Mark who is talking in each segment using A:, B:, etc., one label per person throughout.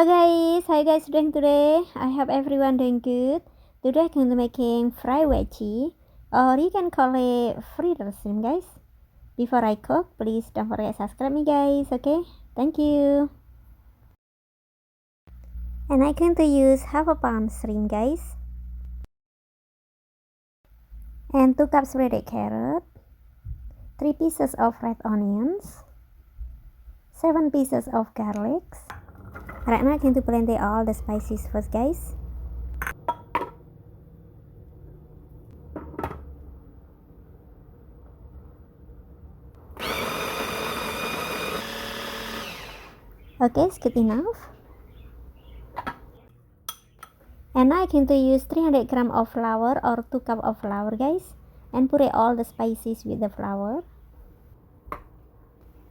A: Hello guys, how you guys doing today? I hope everyone doing good. Today I'm going to making fried Weci, or you can call it Fritter shrimp guys. Before I cook, please don't forget subscribe me guys, okay? Thank you. And I'm going to use half a pound shrimp guys, and 2 cups shredded carrot, 3 pieces of red onions, 7 pieces of garlic. Right now I'm going to blend all the spices first guys. Okay, it's good enough. And now I'm going to use 300 grams of flour or 2 cups of flour guys, and put all the spices with the flour.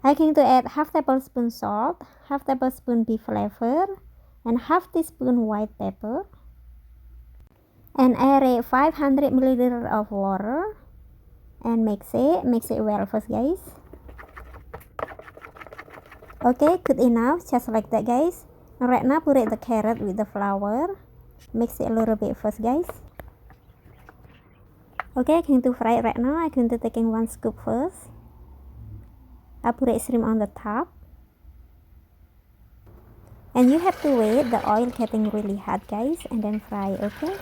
A: I'm going to add half tablespoon salt, half tablespoon beef flavor, and half teaspoon white pepper. And add 500 milliliters of water, and mix it well first guys. Okay, good enough, just like that guys. Right now put the carrot with the flour, mix it a little bit first guys. Okay, I'm going to fry it right now. I'm going to take 1 scoop first. I put shrimp on the top, and you have to wait the oil getting really hot guys, and then fry. Okay,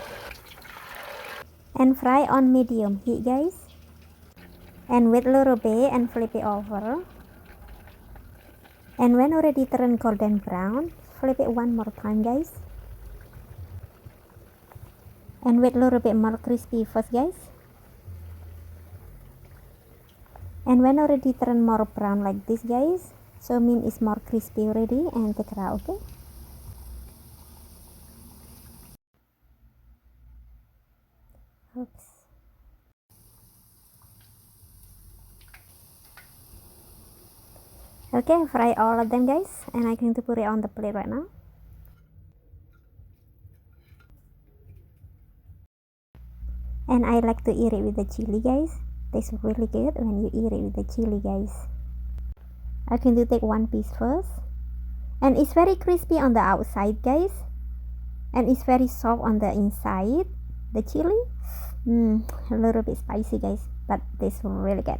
A: and fry on medium heat guys, and wait a little bit and flip it over. And when already turn golden brown, flip it one more time guys, and wait a little bit more crispy first guys. And when already turn more brown like this guys, so mean it's more crispy already, and take it out. Okay, oops. Okay, fry all of them guys, and I'm going to put it on the plate right now. And I like to eat it with the chili guys. Tastes really good when you eat it with the chili guys. I'm going to take 1 piece first, and it's very crispy on the outside guys, and it's very soft on the inside. The chili, a little bit spicy guys, but tastes really good.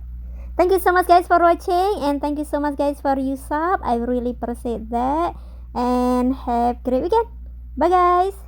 A: Thank you so much guys for watching, and thank you so much guys for your sub. I really appreciate that, and have a great weekend. Bye guys.